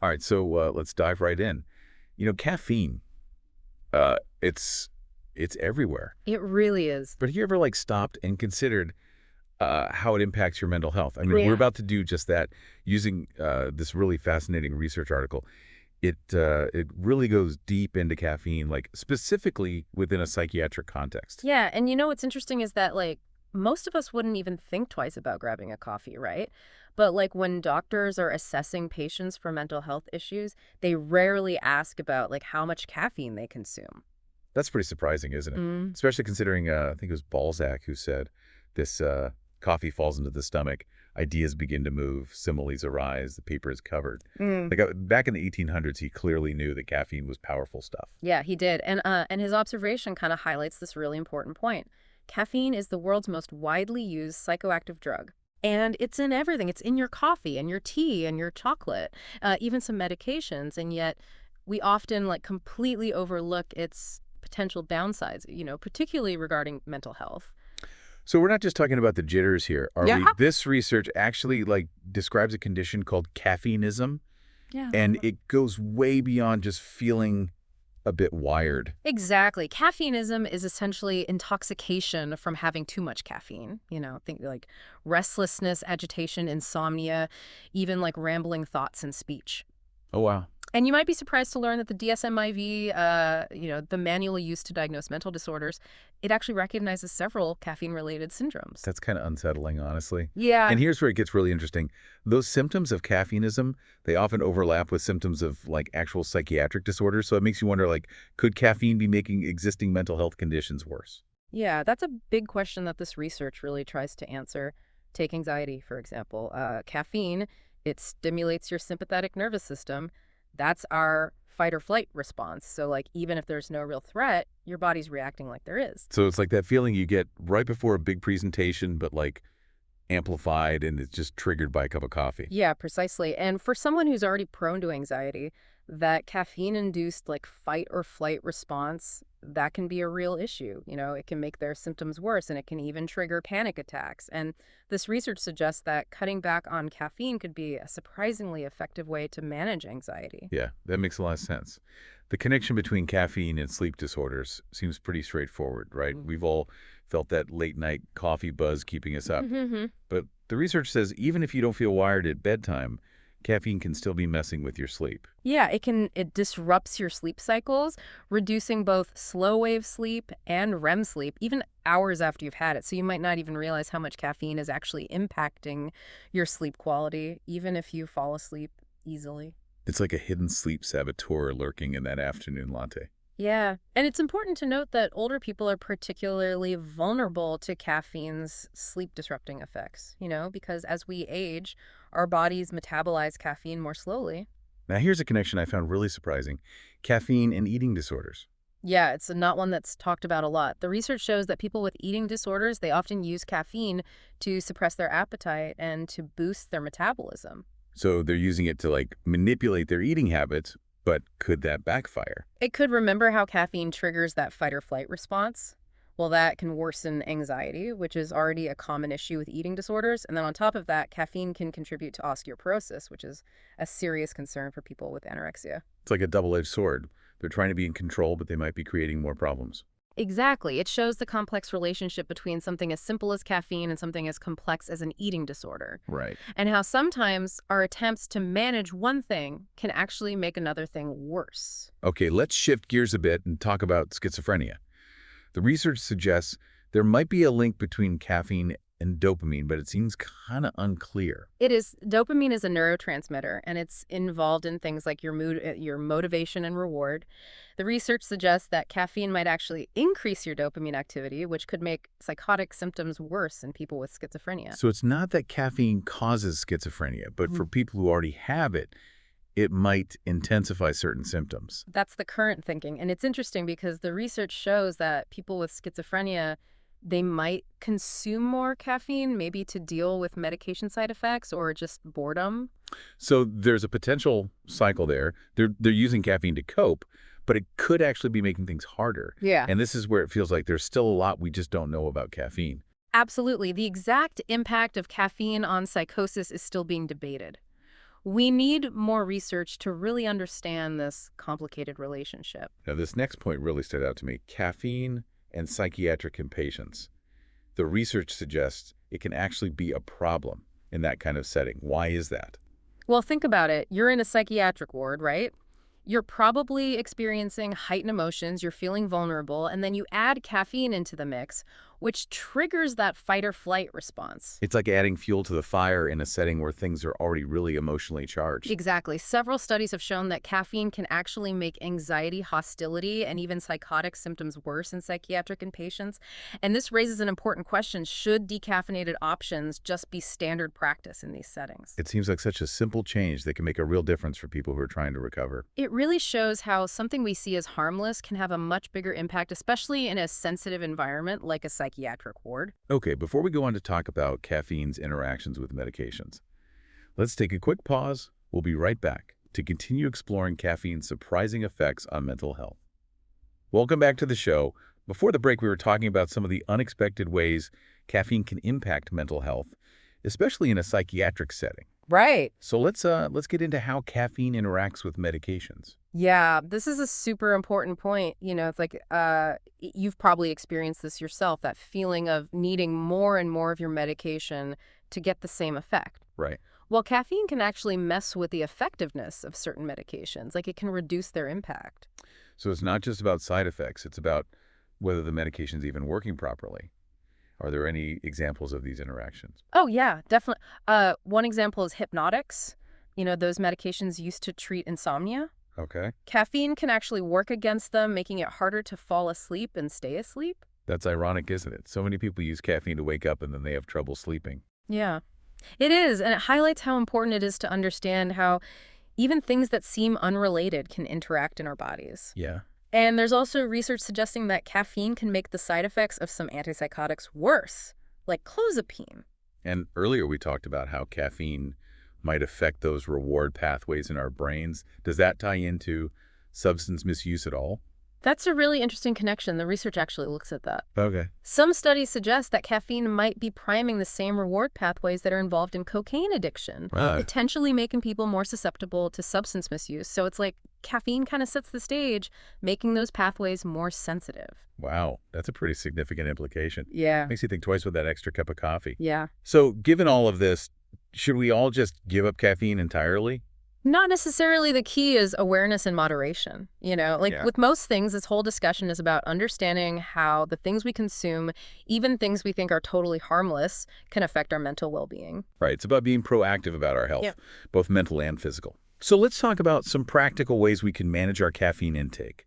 All right, so let's dive right in. Caffeine, uh, it's it's everywhere. It really is. But have you ever stopped and considered how it impacts your mental health? I mean, we're Yeah. about to do just that using this really fascinating research article. It really goes deep into caffeine, like specifically within a psychiatric context. Yeah, and what's interesting is that most of us wouldn't even think twice about grabbing a coffee, right? But when doctors are assessing patients for mental health issues, they rarely ask about how much caffeine they consume. That's pretty surprising, isn't it? Mm. Especially considering, I think it was Balzac who said this coffee falls into the stomach, ideas begin to move, similes arise, the paper is covered. Mm. Back in the 1800s, he clearly knew that caffeine was powerful stuff. Yeah, he did. And his observation kind of highlights this really important point. Caffeine is the world's most widely used psychoactive drug. And it's in everything. It's in your coffee and your tea and your chocolate, even some medications. And yet we often completely overlook its potential downsides, particularly regarding mental health. So we're not just talking about the jitters here, are Yeah. we? This research actually describes a condition called caffeineism, Yeah. and it goes way beyond just feeling a bit wired. Exactly. Caffeineism is essentially intoxication from having too much caffeine. Think restlessness, agitation, insomnia, even rambling thoughts and speech. Oh, wow. And you might be surprised to learn that the DSM-IV, the manual used to diagnose mental disorders, it actually recognizes several caffeine-related syndromes. That's kind of unsettling, honestly. Yeah. And here's where it gets really interesting. Those symptoms of caffeineism, they often overlap with symptoms of actual psychiatric disorders. So it makes you wonder, could caffeine be making existing mental health conditions worse? Yeah, that's a big question that this research really tries to answer. Take anxiety, for example. Caffeine, it stimulates your sympathetic nervous system. That's our fight or flight response. So, even if there's no real threat, your body's reacting like there is. So it's like that feeling you get right before a big presentation, but amplified and it's just triggered by a cup of coffee. Yeah, precisely. And for someone who's already prone to anxiety, that caffeine-induced fight or flight response, that can be a real issue. It can make their symptoms worse and it can even trigger panic attacks. And this research suggests that cutting back on caffeine could be a surprisingly effective way to manage anxiety. Yeah, that makes a lot of sense. The connection between caffeine and sleep disorders seems pretty straightforward, right? We've all felt that late night coffee buzz keeping us up. Mhm. But the research says even if you don't feel wired at bedtime, caffeine can still be messing with your sleep. Yeah, it disrupts your sleep cycles, reducing both slow wave sleep and REM sleep, even hours after you've had it. So you might not even realize how much caffeine is actually impacting your sleep quality, even if you fall asleep easily. It's like a hidden sleep saboteur lurking in that afternoon latte. Yeah, and it's important to note that older people are particularly vulnerable to caffeine's sleep disrupting effects, because as we age, our bodies metabolize caffeine more slowly. Now, here's a connection I found really surprising. Caffeine and eating disorders. Yeah, it's not one that's talked about a lot. The research shows that people with eating disorders, they often use caffeine to suppress their appetite and to boost their metabolism. So they're using it to manipulate their eating habits, but could that backfire? It could remember how caffeine triggers that fight or flight response. Well, that can worsen anxiety, which is already a common issue with eating disorders. And then on top of that, caffeine can contribute to osteoporosis, which is a serious concern for people with anorexia. It's like a double-edged sword. They're trying to be in control, but they might be creating more problems. Exactly. It shows the complex relationship between something as simple as caffeine and something as complex as an eating disorder. Right. And how sometimes our attempts to manage one thing can actually make another thing worse. Okay, let's shift gears a bit and talk about schizophrenia. The research suggests there might be a link between caffeine and dopamine, but it seems kind of unclear. It is. Dopamine is a neurotransmitter, and it's involved in things like your mood, your motivation and reward. The research suggests that caffeine might actually increase your dopamine activity, which could make psychotic symptoms worse in people with schizophrenia. So it's not that caffeine causes schizophrenia, but for people who already have it, it might intensify certain symptoms. That's the current thinking. And it's interesting because the research shows that people with schizophrenia, they might consume more caffeine, maybe to deal with medication side effects or just boredom. So there's a potential cycle there. They're using caffeine to cope, but it could actually be making things harder. Yeah. And this is where it feels like there's still a lot we just don't know about caffeine. Absolutely. The exact impact of caffeine on psychosis is still being debated. We need more research to really understand this complicated relationship. Now, this next point really stood out to me. Caffeine and psychiatric impatience. The research suggests it can actually be a problem in that kind of setting. Why is that? Well, think about it. You're in a psychiatric ward, right? You're probably experiencing heightened emotions, you're feeling vulnerable, and then you add caffeine into the mix, which triggers that fight or flight response. It's like adding fuel to the fire in a setting where things are already really emotionally charged. Exactly. Several studies have shown that caffeine can actually make anxiety, hostility, and even psychotic symptoms worse in psychiatric inpatients. And this raises an important question. Should decaffeinated options just be standard practice in these settings? It seems like such a simple change that can make a real difference for people who are trying to recover. It really shows how something we see as harmless can have a much bigger impact, especially in a sensitive environment like a psychiatric ward. Okay, before we go on to talk about caffeine's interactions with medications, let's take a quick pause. We'll be right back to continue exploring caffeine's surprising effects on mental health. Welcome back to the show. Before the break, we were talking about some of the unexpected ways caffeine can impact mental health, especially in a psychiatric setting. Right. So let's get into how caffeine interacts with medications. Yeah, this is a super important point. It's like you've probably experienced this yourself, that feeling of needing more and more of your medication to get the same effect. Right. Well, caffeine can actually mess with the effectiveness of certain medications, like it can reduce their impact. So it's not just about side effects, it's about whether the medication's even working properly. Are there any examples of these interactions? Oh, yeah, definitely. One example is hypnotics. Those medications used to treat insomnia. Okay. Caffeine can actually work against them, making it harder to fall asleep and stay asleep. That's ironic, isn't it? So many people use caffeine to wake up and then they have trouble sleeping. Yeah, it is. And it highlights how important it is to understand how even things that seem unrelated can interact in our bodies. Yeah. And there's also research suggesting that caffeine can make the side effects of some antipsychotics worse, like clozapine. And earlier we talked about how caffeine might affect those reward pathways in our brains. Does that tie into substance misuse at all? That's a really interesting connection. The research actually looks at that. Okay. Some studies suggest that caffeine might be priming the same reward pathways that are involved in cocaine addiction, Right. potentially making people more susceptible to substance misuse. So it's like caffeine kind of sets the stage, making those pathways more sensitive. Wow, that's a pretty significant implication. Yeah. Makes you think twice with that extra cup of coffee. Yeah. So given all of this, should we all just give up caffeine entirely? Not necessarily. The key is awareness and moderation. Yeah. With most things, this whole discussion is about understanding how the things we consume, even things we think are totally harmless, can affect our mental well-being. Right, it's about being proactive about our health, Yeah. both mental and physical. So let's talk about some practical ways we can manage our caffeine intake.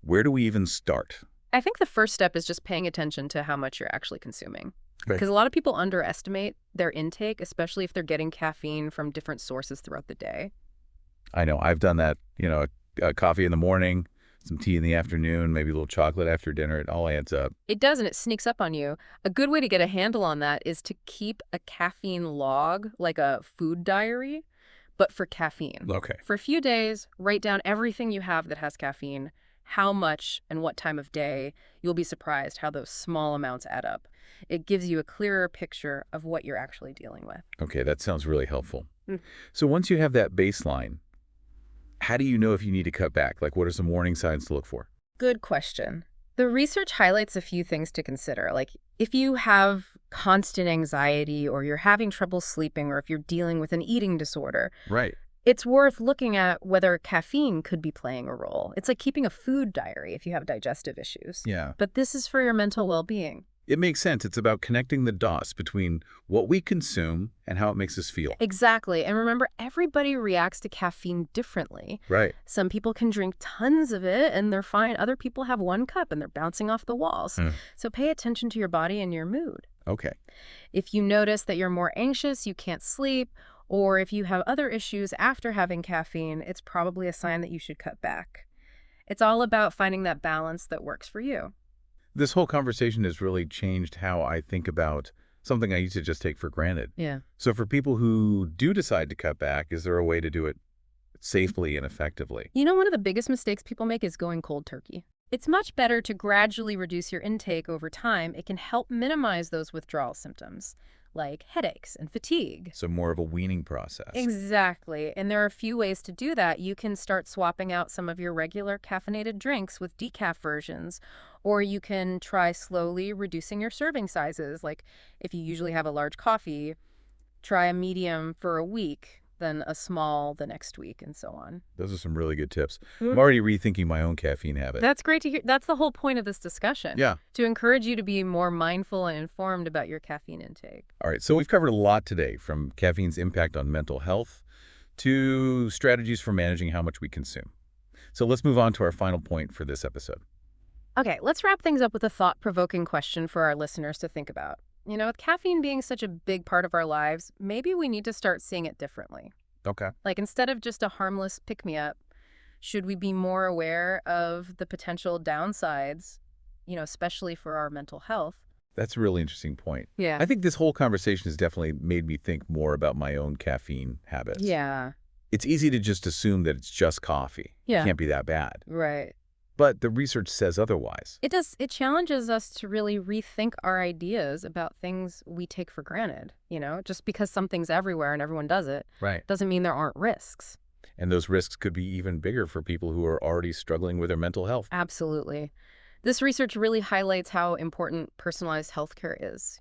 Where do we even start? I think the first step is just paying attention to how much you're actually consuming. Okay. Because a lot of people underestimate their intake, especially if they're getting caffeine from different sources throughout the day. I know, I've done that, coffee in the morning, some tea in the afternoon, maybe a little chocolate after dinner. It all adds up. It does, and it sneaks up on you. A good way to get a handle on that is to keep a caffeine log, like a food diary, but for caffeine. Okay. For a few days, write down everything you have that has caffeine, how much and what time of day. You'll be surprised how those small amounts add up. It gives you a clearer picture of what you're actually dealing with. Okay, that sounds really helpful. Mm. So once you have that baseline, how do you know if you need to cut back? Like, what are some warning signs to look for? Good question. The research highlights a few things to consider, like if you have constant anxiety or you're having trouble sleeping or if you're dealing with an eating disorder, Right. it's worth looking at whether caffeine could be playing a role. It's like keeping a food diary if you have digestive issues. Yeah. But this is for your mental well-being. It makes sense. It's about connecting the dots between what we consume and how it makes us feel. Exactly. And remember, everybody reacts to caffeine differently. Right. Some people can drink tons of it and they're fine. Other people have one cup and they're bouncing off the walls. So pay attention to your body and your mood. Okay. If you notice that you're more anxious, you can't sleep, or if you have other issues after having caffeine, it's probably a sign that you should cut back. It's all about finding that balance that works for you. This whole conversation has really changed how I think about something I used to just take for granted. Yeah. So for people who do decide to cut back, is there a way to do it safely and effectively? One of the biggest mistakes people make is going cold turkey. It's much better to gradually reduce your intake over time. It can help minimize those withdrawal symptoms. like headaches and fatigue. So more of a weaning process. Exactly. And there are a few ways to do that. You can start swapping out some of your regular caffeinated drinks with decaf versions, or you can try slowly reducing your serving sizes. Like if you usually have a large coffee, try a medium for a week, then a small the next week, and so on. Those are some really good tips. I'm Mm. already rethinking my own caffeine habit. That's great to hear. That's the whole point of this discussion, Yeah. to encourage you to be more mindful and informed about your caffeine intake. All right, so we've covered a lot today, from caffeine's impact on mental health to strategies for managing how much we consume. So let's move on to our final point for this episode. Okay, let's wrap things up with a thought-provoking question for our listeners to think about. With caffeine being such a big part of our lives, maybe we need to start seeing it differently. Okay. Like instead of just a harmless pick-me-up, should we be more aware of the potential downsides, especially for our mental health? That's a really interesting point. Yeah. I think this whole conversation has definitely made me think more about my own caffeine habits. Yeah. It's easy to just assume that it's just coffee. Yeah. It can't be that bad. Right. But the research says otherwise. It does. It challenges us to really rethink our ideas about things we take for granted. Just because something's everywhere and everyone does it Right. doesn't mean there aren't risks. And those risks could be even bigger for people who are already struggling with their mental health. Absolutely. This research really highlights how important personalized healthcare is.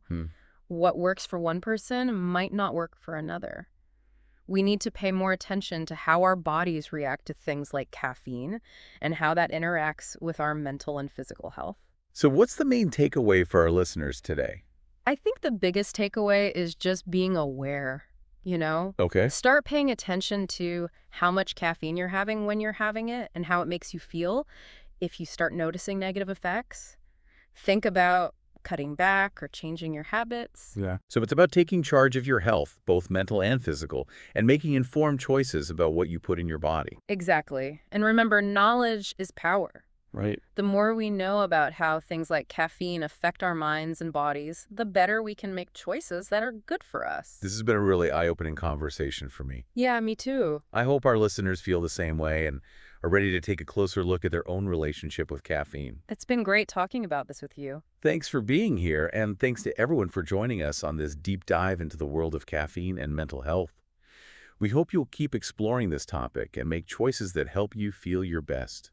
Hmm. What works for one person might not work for another. We need to pay more attention to how our bodies react to things like caffeine and how that interacts with our mental and physical health. So what's the main takeaway for our listeners today? I think the biggest takeaway is just being aware. Okay. Start paying attention to how much caffeine you're having when you're having it and how it makes you feel. If you start noticing negative effects, think about cutting back or changing your habits. Yeah. So it's about taking charge of your health, both mental and physical, and making informed choices about what you put in your body. Exactly. And remember, knowledge is power. Right. The more we know about how things like caffeine affect our minds and bodies, the better we can make choices that are good for us. This has been a really eye-opening conversation for me. Yeah, me too. I hope our listeners feel the same way and are ready to take a closer look at their own relationship with caffeine. It's been great talking about this with you. Thanks for being here, and thanks to everyone for joining us on this deep dive into the world of caffeine and mental health. We hope you'll keep exploring this topic and make choices that help you feel your best.